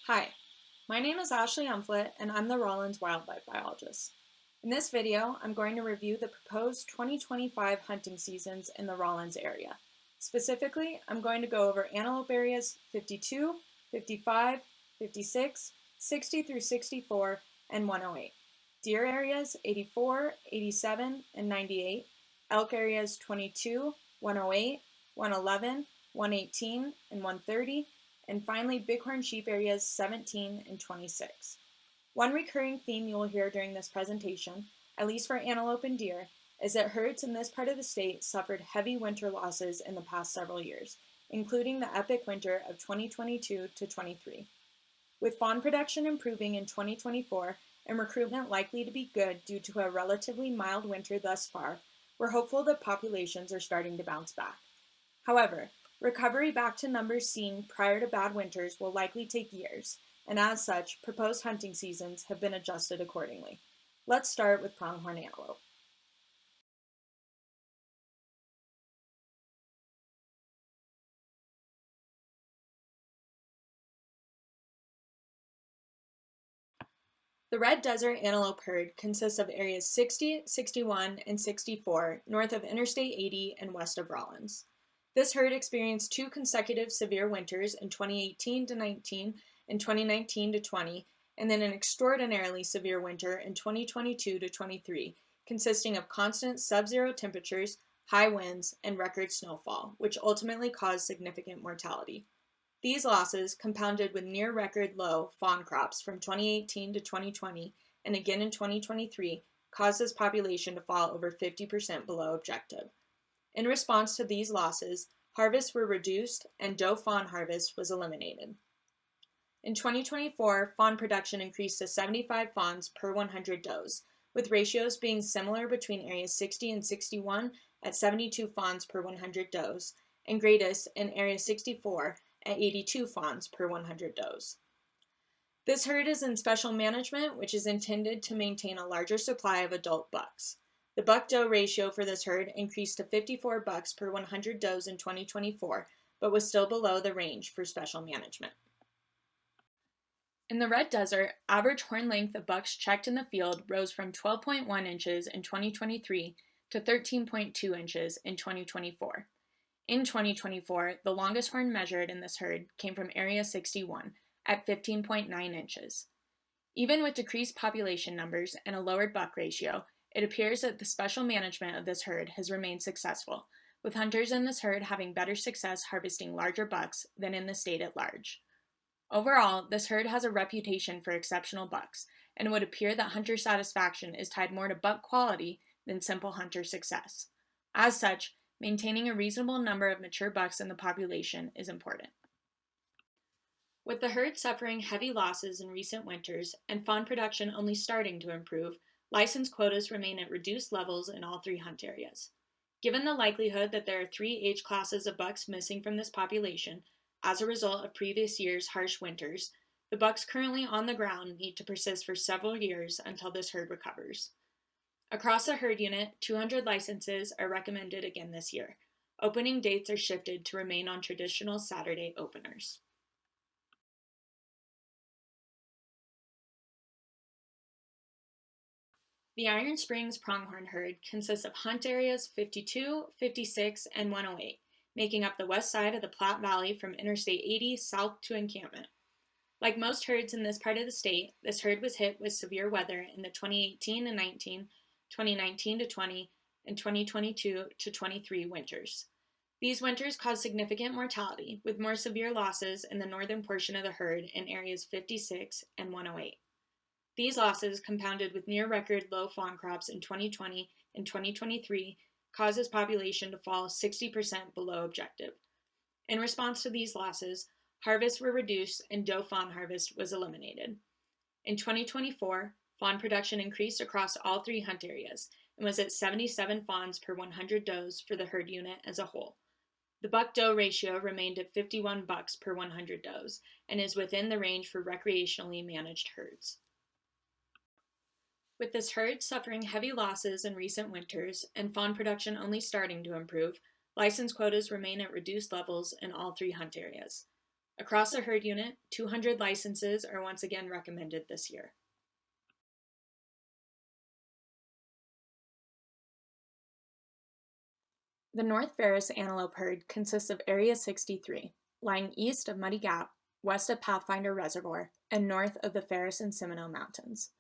Hi, my name is Ashley Umflett and I'm the Rawlins wildlife biologist. In this video, I'm going to review the proposed 2025 hunting seasons in the Rawlins area. Specifically, I'm going to go over antelope areas 52, 55, 56, 60 through 64, and 108. Deer areas 84, 87, and 98. Elk areas 22, 108, 111, 118, and 130. And finally, bighorn sheep areas 17 and 26. One recurring theme you will hear during this presentation, at least for antelope and deer, is that herds in this part of the state suffered heavy winter losses in the past several years, including the epic winter of 2022 to 23. With fawn production improving in 2024 and recruitment likely to be good due to a relatively mild winter thus far, we're hopeful that populations are starting to bounce back. However, recovery back to numbers seen prior to bad winters will likely take years, and as such, proposed hunting seasons have been adjusted accordingly. Let's start with pronghorn antelope. The red desert antelope herd consists of areas 60, 61, and 64 north of Interstate 80 and west of Rawlins. This herd experienced two consecutive severe winters in 2018 to 19 and 2019 to 20, and then an extraordinarily severe winter in 2022 to 23, consisting of constant sub-zero temperatures, high winds, and record snowfall, which ultimately caused significant mortality. These losses, compounded with near-record low fawn crops from 2018 to 2020 and again in 2023, caused this population to fall over 50% below objective. In response to these losses, harvests were reduced and doe fawn harvest was eliminated. In 2024, fawn production increased to 75 fawns per 100 does, with ratios being similar between areas 60 and 61 at 72 fawns per 100 does, and greatest in area 64 at 82 fawns per 100 does. This herd is in special management, which is intended to maintain a larger supply of adult bucks. The buck-doe ratio for this herd increased to 54 bucks per 100 does in 2024, but was still below the range for special management. In the red desert, average horn length of bucks checked in the field rose from 12.1 inches in 2023 to 13.2 inches in 2024. In 2024, the longest horn measured in this herd came from Area 61 at 15.9 inches. Even with decreased population numbers and a lowered buck ratio, it appears that the special management of this herd has remained successful, with hunters in this herd having better success harvesting larger bucks than in the state at large. Overall, this herd has a reputation for exceptional bucks, and it would appear that hunter satisfaction is tied more to buck quality than simple hunter success. As such, maintaining a reasonable number of mature bucks in the population is important. With the herd suffering heavy losses in recent winters and fawn production only starting to improve, license quotas remain at reduced levels in all three hunt areas. Given the likelihood that there are three age classes of bucks missing from this population as a result of previous years' harsh winters, the bucks currently on the ground need to persist for several years until this herd recovers. Across the herd unit, 200 licenses are recommended again this year. Opening dates are shifted to remain on traditional Saturday openers. The Iron Springs pronghorn herd consists of hunt areas 52, 56, and 108, making up the west side of the Platte Valley from Interstate 80 south to encampment. Like most herds in this part of the state, this herd was hit with severe weather in the 2018 and 19, 2019 to 20, and 2022 to 23 winters. These winters caused significant mortality, with more severe losses in the northern portion of the herd in areas 56 and 108. These losses, compounded with near-record low fawn crops in 2020 and 2023, caused this population to fall 60% below objective. In response to these losses, harvests were reduced and doe fawn harvest was eliminated. In 2024, fawn production increased across all three hunt areas and was at 77 fawns per 100 does for the herd unit as a whole. The buck-doe ratio remained at 51 bucks per 100 does and is within the range for recreationally managed herds. With this herd suffering heavy losses in recent winters and fawn production only starting to improve, license quotas remain at reduced levels in all three hunt areas. Across the herd unit, 200 licenses are once again recommended this year. The North Ferris antelope herd consists of Area 63, lying east of Muddy Gap, west of Pathfinder Reservoir, and north of the Ferris-Seminoe Mountains.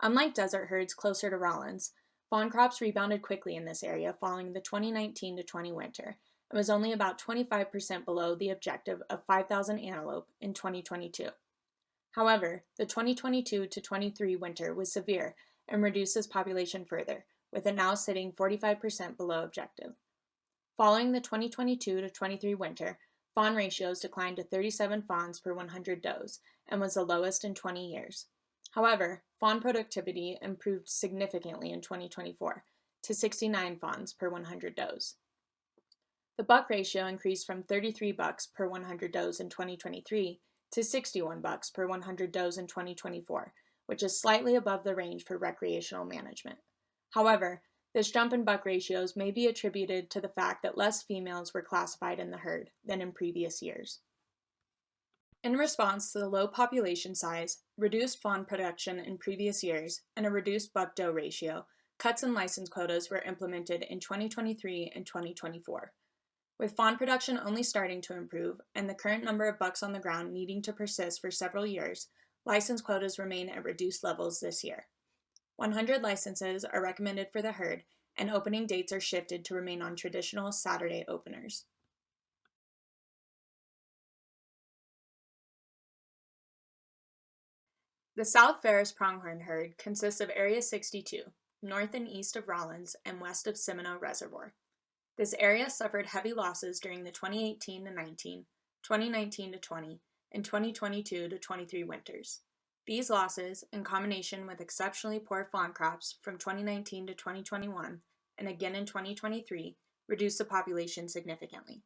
Unlike desert herds closer to Rawlins, fawn crops rebounded quickly in this area following the 2019-20 winter and was only about 25% below the objective of 5,000 antelope in 2022. However, the 2022-23 winter was severe and reduced this population further, with it now sitting 45% below objective. Following the 2022-23 winter, fawn ratios declined to 37 fawns per 100 does and was the lowest in 20 years. However, fawn productivity improved significantly in 2024 to 69 fawns per 100 does. The buck ratio increased from 33 bucks per 100 does in 2023 to 61 bucks per 100 does in 2024, which is slightly above the range for recreational management. However, this jump in buck ratios may be attributed to the fact that less females were classified in the herd than in previous years. In response to the low population size, reduced fawn production in previous years, and a reduced buck-doe ratio, cuts in license quotas were implemented in 2023 and 2024. With fawn production only starting to improve and the current number of bucks on the ground needing to persist for several years, license quotas remain at reduced levels this year. 100 licenses are recommended for the herd, and opening dates are shifted to remain on traditional Saturday openers. The South Ferris Pronghorn herd consists of Area 62, north and east of Rawlins and west of Seminoe Reservoir. This area suffered heavy losses during the 2018-19, 2019-20, and 2022-23 winters. These losses, in combination with exceptionally poor fawn crops from 2019 to 2021 and again in 2023, reduced the population significantly.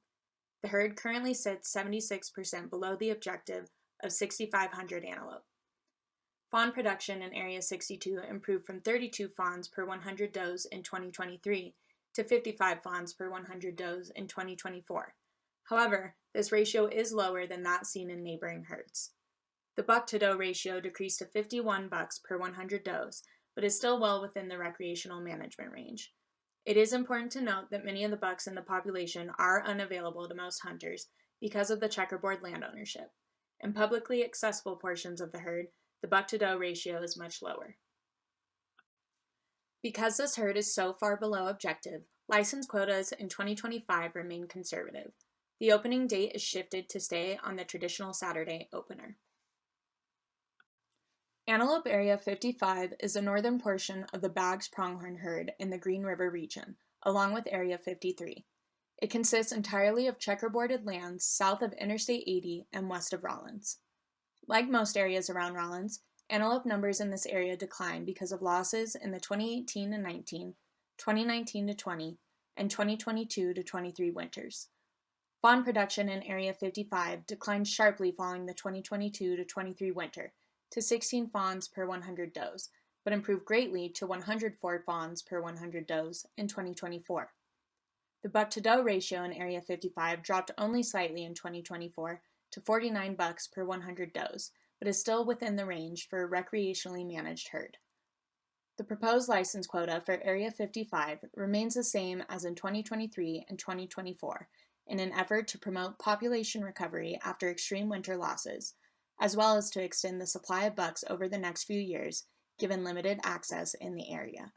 The herd currently sits 76% below the objective of 6,500 antelope. Fawn production in Area 62 improved from 32 fawns per 100 does in 2023 to 55 fawns per 100 does in 2024. However, this ratio is lower than that seen in neighboring herds. The buck-to-doe ratio decreased to 51 bucks per 100 does, but is still well within the recreational management range. It is important to note that many of the bucks in the population are unavailable to most hunters because of the checkerboard land ownership. In publicly accessible portions of the herd, the buck-to-doe ratio is much lower. Because this herd is so far below objective, license quotas in 2025 remain conservative. The opening date is shifted to stay on the traditional Saturday opener. Antelope Area 55 is the northern portion of the Baggs Pronghorn herd in the Green River region, along with Area 53. It consists entirely of checkerboarded lands south of Interstate 80 and west of Rawlins. Like most areas around Rawlins, antelope numbers in this area declined because of losses in the 2018-19, 2019-20, and 2022-23 winters. Fawn production in Area 55 declined sharply following the 2022-23 winter, to 16 fawns per 100 does, but improved greatly to 104 fawns per 100 does in 2024. The buck-to-doe ratio in Area 55 dropped only slightly in 2024 to 49 bucks per 100 does, but is still within the range for a recreationally managed herd. The proposed license quota for Area 55 remains the same as in 2023 and 2024 in an effort to promote population recovery after extreme winter losses, as well as to extend the supply of bucks over the next few years, given limited access in the area.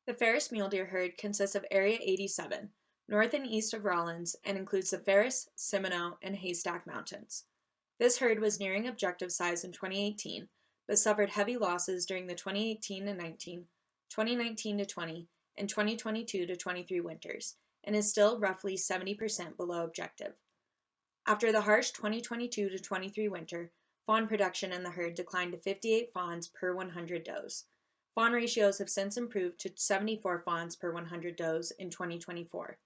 The Ferris mule deer herd consists of Area 87, north and east of Rawlins, and includes the Ferris, Seminoe, and Haystack Mountains. This herd was nearing objective size in 2018, but suffered heavy losses during the 2018-19, 2019-20, and 2022-23 winters, and is still roughly 70% below objective. After the harsh 2022-23 winter, fawn production in the herd declined to 58 fawns per 100 does. Fawn ratios have since improved to 74 fawns per 100 does in 2024.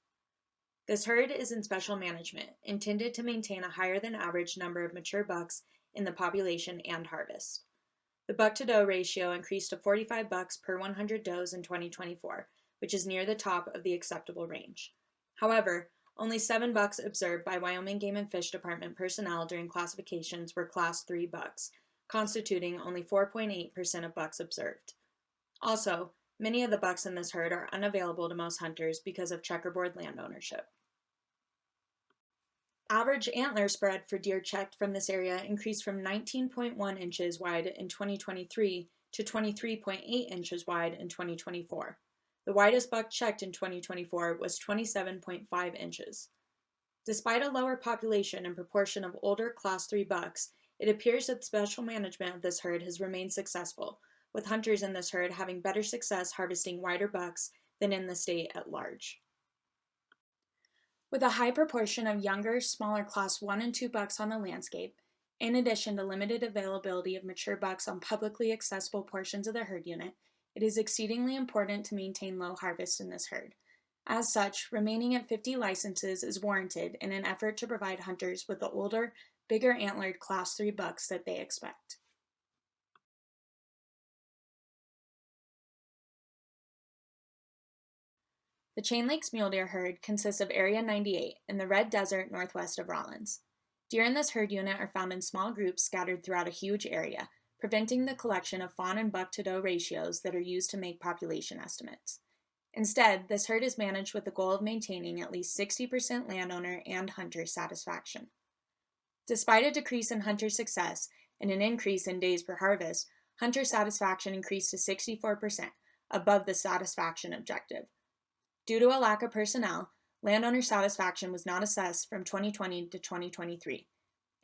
This herd is in special management, intended to maintain a higher than average number of mature bucks in the population and harvest. The buck-to-doe ratio increased to 45 bucks per 100 does in 2024, which is near the top of the acceptable range. However, only 7 bucks observed by Wyoming Game and Fish Department personnel during classifications were Class 3 bucks, constituting only 4.8% of bucks observed. Also, many of the bucks in this herd are unavailable to most hunters because of checkerboard land ownership. Average antler spread for deer checked from this area increased from 19.1 inches wide in 2023 to 23.8 inches wide in 2024. The widest buck checked in 2024 was 27.5 inches. Despite a lower population and proportion of older Class 3 bucks, it appears that special management of this herd has remained successful, with hunters in this herd having better success harvesting wider bucks than in the state at large. With a high proportion of younger, smaller Class 1 and 2 bucks on the landscape, in addition to limited availability of mature bucks on publicly accessible portions of the herd unit, it is exceedingly important to maintain low harvest in this herd. As such, remaining at 50 licenses is warranted in an effort to provide hunters with the older, bigger antlered Class 3 bucks that they expect. The Chain Lakes mule deer herd consists of Area 98 in the Red Desert northwest of Rawlins. Deer in this herd unit are found in small groups scattered throughout a huge area, preventing the collection of fawn and buck-to-doe ratios that are used to make population estimates. Instead, this herd is managed with the goal of maintaining at least 60% landowner and hunter satisfaction. Despite a decrease in hunter success and an increase in days per harvest, hunter satisfaction increased to 64%, above the satisfaction objective. Due to a lack of personnel, landowner satisfaction was not assessed from 2020 to 2023.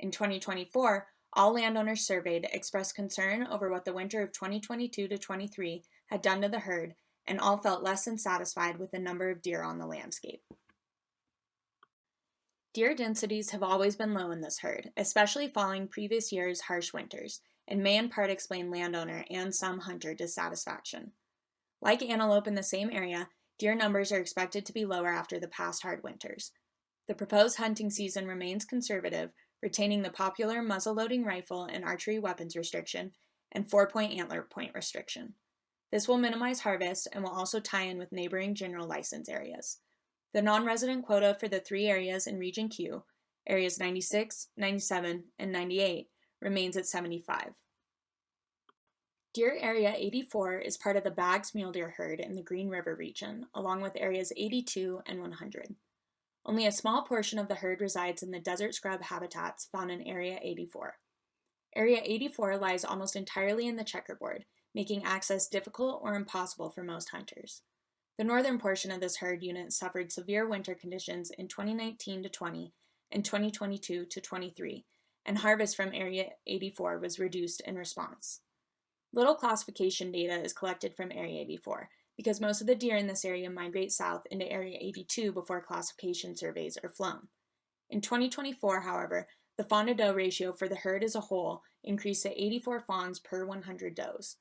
In 2024, all landowners surveyed expressed concern over what the winter of 2022 to 23 had done to the herd, and all felt less than satisfied with the number of deer on the landscape. Deer densities have always been low in this herd, especially following previous years' harsh winters, and may in part explain landowner and some hunter dissatisfaction. Like antelope in the same area, deer numbers are expected to be lower after the past hard winters. The proposed hunting season remains conservative, retaining the popular muzzle-loading rifle and archery weapons restriction and 4-point antler point restriction. This will minimize harvest and will also tie in with neighboring general license areas. The non-resident quota for the 3 areas in Region Q, areas 96, 97, and 98, remains at 75. Deer Area 84 is part of the Baggs mule deer herd in the Green River region, along with areas 82 and 100. Only a small portion of the herd resides in the desert scrub habitats found in Area 84. Area 84 lies almost entirely in the checkerboard, making access difficult or impossible for most hunters. The northern portion of this herd unit suffered severe winter conditions in 2019 to 20 and 2022 to 23, and harvest from Area 84 was reduced in response. Little classification data is collected from Area 84 because most of the deer in this area migrate south into Area 82 before classification surveys are flown. In 2024, however, the fawn-to-doe ratio for the herd as a whole increased to 84 fawns per 100 does.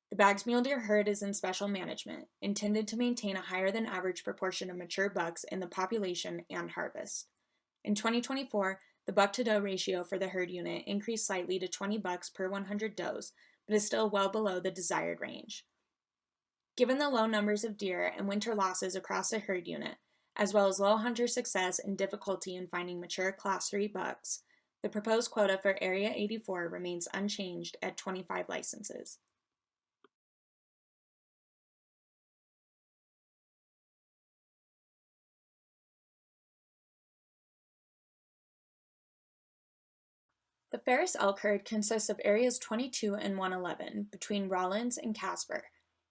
The Baggs mule deer herd is in special management, intended to maintain a higher than average proportion of mature bucks in the population and harvest. In 2024, the buck-to-doe ratio for the herd unit increased slightly to 20 bucks per 100 does, but is still well below the desired range. Given the low numbers of deer and winter losses across the herd unit, as well as low hunter success and difficulty in finding mature Class 3 bucks, the proposed quota for Area 84 remains unchanged at 25 licenses. The Ferris elk herd consists of areas 22 and 111 between Rawlins and Casper.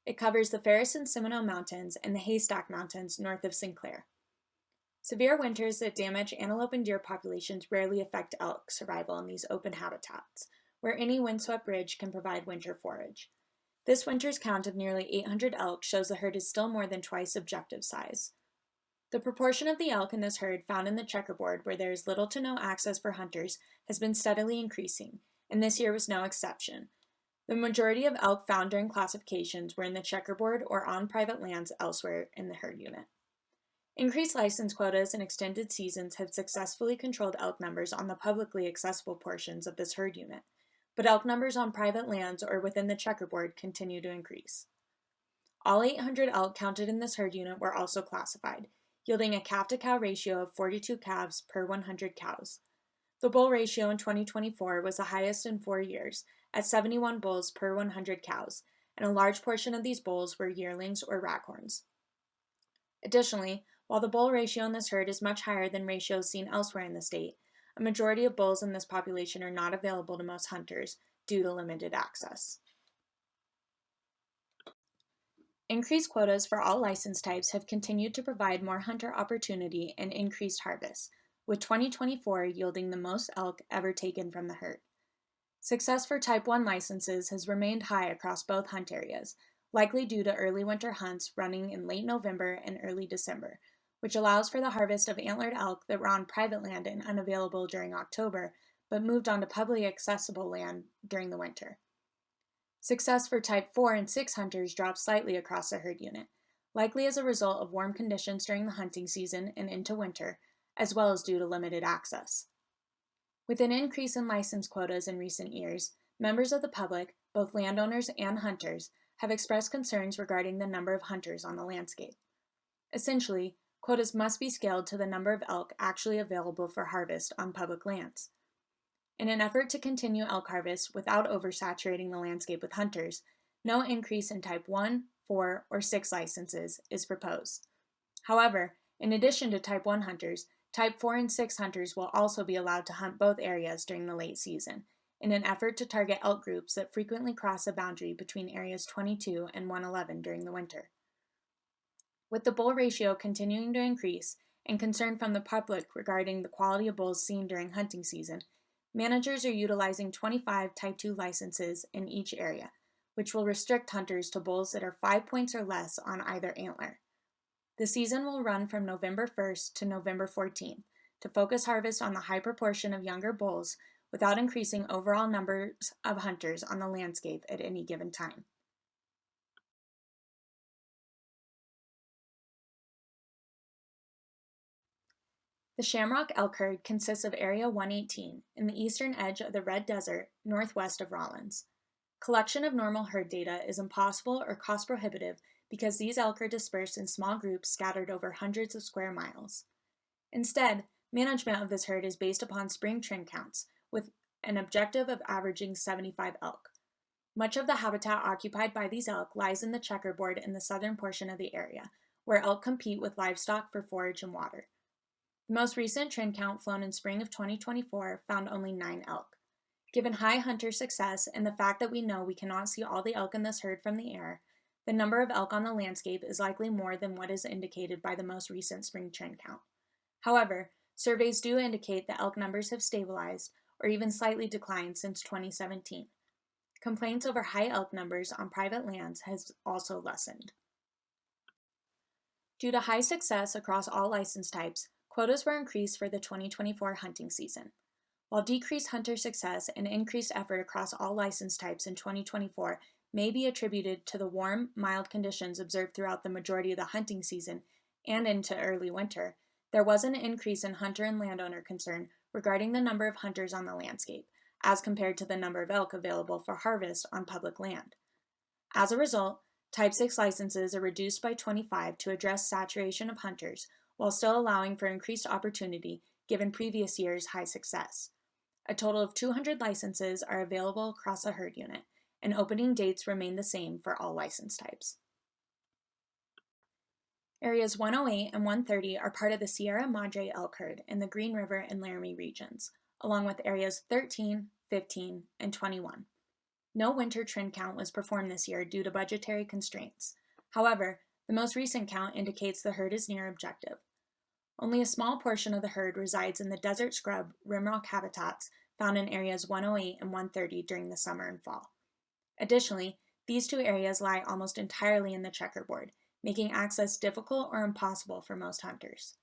It covers the Ferris-Seminoe Mountains and the Haystack Mountains north of Sinclair. Severe winters that damage antelope and deer populations rarely affect elk survival in these open habitats, where any windswept ridge can provide winter forage. This winter's count of nearly 800 elk shows the herd is still more than twice objective size. The proportion of the elk in this herd found in the checkerboard where there is little to no access for hunters has been steadily increasing, and this year was no exception. The majority of elk found during classifications were in the checkerboard or on private lands elsewhere in the herd unit. Increased license quotas and extended seasons have successfully controlled elk numbers on the publicly accessible portions of this herd unit, but elk numbers on private lands or within the checkerboard continue to increase. All 800 elk counted in this herd unit were also classified, yielding a calf-to-cow ratio of 42 calves per 100 cows. The bull ratio in 2024 was the highest in 4 years, at 71 bulls per 100 cows, and a large portion of these bulls were yearlings or raghorns. Additionally, while the bull ratio in this herd is much higher than ratios seen elsewhere in the state, a majority of bulls in this population are not available to most hunters due to limited access. Increased quotas for all license types have continued to provide more hunter opportunity and increased harvests, with 2024 yielding the most elk ever taken from the herd. Success for Type 1 licenses has remained high across both hunt areas, likely due to early winter hunts running in late November and early December, which allows for the harvest of antlered elk that were on private land and unavailable during October, but moved onto publicly accessible land during the winter. Success for Type 4 and 6 hunters dropped slightly across the herd unit, likely as a result of warm conditions during the hunting season and into winter, as well as due to limited access. With an increase in license quotas in recent years, members of the public, both landowners and hunters, have expressed concerns regarding the number of hunters on the landscape. Essentially, quotas must be scaled to the number of elk actually available for harvest on public lands. In an effort to continue elk harvest without oversaturating the landscape with hunters, no increase in Type 1, 4, or 6 licenses is proposed. However, in addition to Type 1 hunters, Type 4 and 6 hunters will also be allowed to hunt both areas during the late season, in an effort to target elk groups that frequently cross the boundary between areas 22 and 111 during the winter. With the bull ratio continuing to increase and concern from the public regarding the quality of bulls seen during hunting season, managers are utilizing 25 Type 2 licenses in each area, which will restrict hunters to bulls that are 5 points or less on either antler. The season will run from November 1st to November 14th to focus harvest on the high proportion of younger bulls without increasing overall numbers of hunters on the landscape at any given time. The Shamrock elk herd consists of Area 118 in the eastern edge of the Red Desert, northwest of Rawlins. Collection of normal herd data is impossible or cost prohibitive because these elk are dispersed in small groups scattered over hundreds of square miles. Instead, management of this herd is based upon spring trend counts, with an objective of averaging 75 elk. Much of the habitat occupied by these elk lies in the checkerboard in the southern portion of the area, where elk compete with livestock for forage and water. The most recent trend count flown in spring of 2024 found only 9 elk. Given high hunter success and the fact that we know we cannot see all the elk in this herd from the air, the number of elk on the landscape is likely more than what is indicated by the most recent spring trend count. However, surveys do indicate that elk numbers have stabilized or even slightly declined since 2017. Complaints over high elk numbers on private lands has also lessened. Due to high success across all license types, quotas were increased for the 2024 hunting season. While decreased hunter success and increased effort across all license types in 2024 may be attributed to the warm, mild conditions observed throughout the majority of the hunting season and into early winter, there was an increase in hunter and landowner concern regarding the number of hunters on the landscape, as compared to the number of elk available for harvest on public land. As a result, Type 6 licenses are reduced by 25 to address saturation of hunters, while still allowing for increased opportunity given previous year's high success. A total of 200 licenses are available across the herd unit, and opening dates remain the same for all license types. Areas 108 and 130 are part of the Sierra Madre elk herd in the Green River and Laramie regions, along with areas 13, 15, and 21. No winter trend count was performed this year due to budgetary constraints. However, the most recent count indicates the herd is near objective. Only a small portion of the herd resides in the desert scrub rimrock habitats found in areas 108 and 130 during the summer and fall. Additionally, these two areas lie almost entirely in the checkerboard, making access difficult or impossible for most hunters.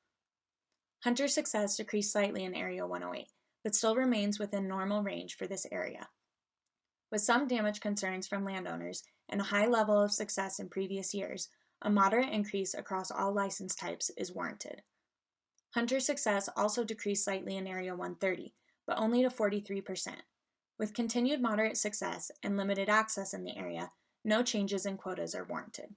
Hunter success decreased slightly in Area 108, but still remains within normal range for this area. With some damage concerns from landowners and a high level of success in previous years, a moderate increase across all license types is warranted. Hunter success also decreased slightly in Area 130, but only to 43%. With continued moderate success and limited access in the area, no changes in quotas are warranted.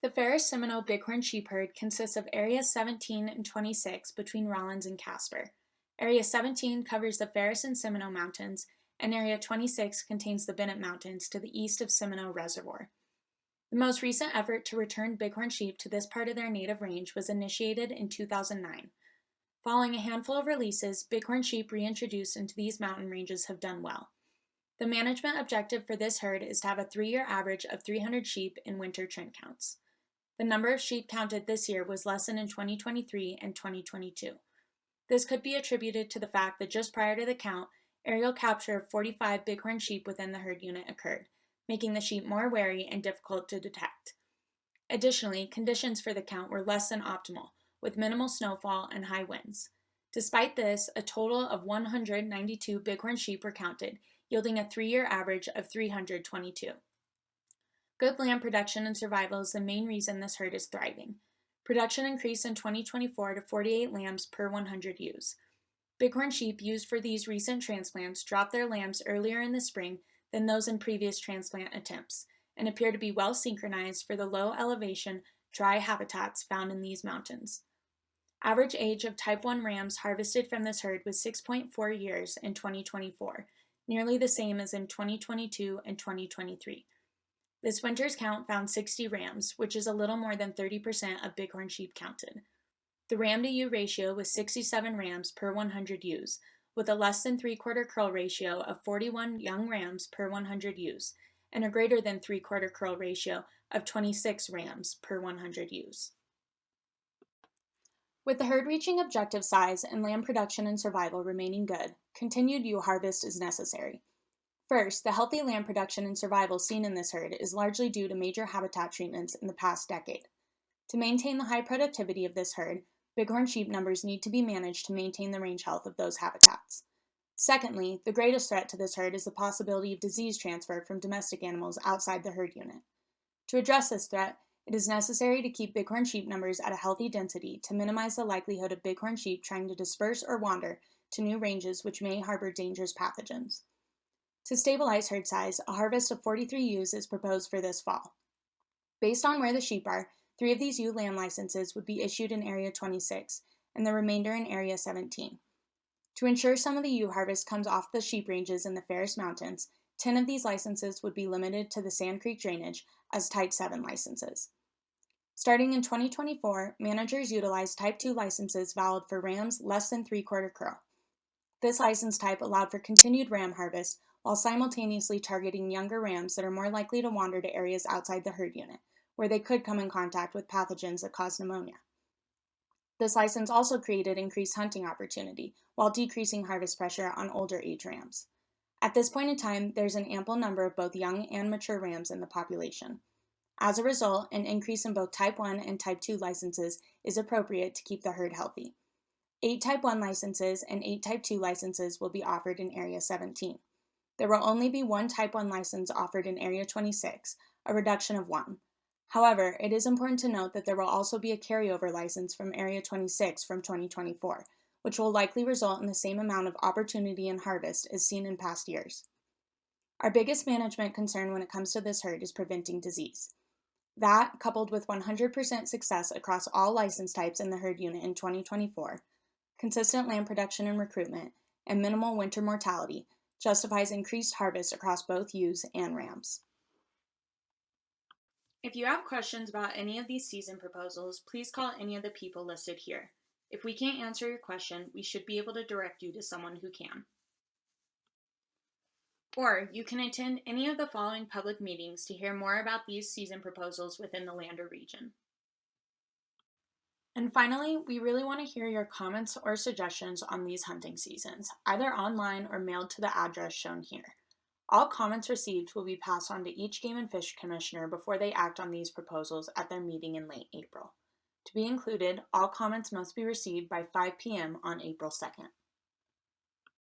The Ferris-Seminoe bighorn sheep herd consists of Areas 17 and 26 between Rawlins and Casper. Area 17 covers the Ferris and Seminoe Mountains, and Area 26 contains the Bennett Mountains to the east of Seminoe Reservoir. The most recent effort to return bighorn sheep to this part of their native range was initiated in 2009. Following a handful of releases, bighorn sheep reintroduced into these mountain ranges have done well. The management objective for this herd is to have a 3-year average of 300 sheep in winter trend counts. The number of sheep counted this year was less than in 2023 and 2022. This could be attributed to the fact that just prior to the count, aerial capture of 45 bighorn sheep within the herd unit occurred, making the sheep more wary and difficult to detect. Additionally, conditions for the count were less than optimal, with minimal snowfall and high winds. Despite this, a total of 192 bighorn sheep were counted, yielding a 3-year average of 322. Good lamb production and survival is the main reason this herd is thriving. Production increased in 2024 to 48 lambs per 100 ewes. Bighorn sheep used for these recent transplants dropped their lambs earlier in the spring than those in previous transplant attempts, and appear to be well synchronized for the low elevation, dry habitats found in these mountains. Average age of type 1 rams harvested from this herd was 6.4 years in 2024, nearly the same as in 2022 and 2023. This winter's count found 60 rams, which is a little more than 30% of bighorn sheep counted. The ram to ewe ratio was 67 rams per 100 ewes, with a less than 3/4 curl ratio of 41 young rams per 100 ewes, and a greater than 3/4 curl ratio of 26 rams per 100 ewes. With the herd reaching objective size and lamb production and survival remaining good, continued ewe harvest is necessary. First, the healthy lamb production and survival seen in this herd is largely due to major habitat treatments in the past decade. To maintain the high productivity of this herd, bighorn sheep numbers need to be managed to maintain the range health of those habitats. Secondly, the greatest threat to this herd is the possibility of disease transfer from domestic animals outside the herd unit. To address this threat, it is necessary to keep bighorn sheep numbers at a healthy density to minimize the likelihood of bighorn sheep trying to disperse or wander to new ranges which may harbor dangerous pathogens. To stabilize herd size, a harvest of 43 ewes is proposed for this fall. Based on where the sheep are, 3 of these ewe lamb licenses would be issued in Area 26, and the remainder in Area 17. To ensure some of the ewe harvest comes off the sheep ranges in the Ferris Mountains, 10 of these licenses would be limited to the Sand Creek drainage as Type 7 licenses. Starting in 2024, managers utilized Type 2 licenses valid for rams less than 3/4 curl. This license type allowed for continued ram harvest while simultaneously targeting younger rams that are more likely to wander to areas outside the herd unit, where they could come in contact with pathogens that cause pneumonia. This license also created increased hunting opportunity, while decreasing harvest pressure on older age rams. At this point in time, there's an ample number of both young and mature rams in the population. As a result, an increase in both Type 1 and Type 2 licenses is appropriate to keep the herd healthy. 8 Type 1 licenses and 8 Type 2 licenses will be offered in Area 17. There will only be 1 Type 1 license offered in Area 26, a reduction of 1. However, it is important to note that there will also be a carryover license from Area 26 from 2024, which will likely result in the same amount of opportunity and harvest as seen in past years. Our biggest management concern when it comes to this herd is preventing disease. That, coupled with 100% success across all license types in the herd unit in 2024, consistent lamb production and recruitment, and minimal winter mortality, justifies increased harvest across both ewes and rams. If you have questions about any of these season proposals, please call any of the people listed here. If we can't answer your question, we should be able to direct you to someone who can. Or you can attend any of the following public meetings to hear more about these season proposals within the Lander region. And finally, we really want to hear your comments or suggestions on these hunting seasons, either online or mailed to the address shown here. All comments received will be passed on to each Game and Fish Commissioner before they act on these proposals at their meeting in late April. To be included, all comments must be received by 5 p.m. on April 2nd.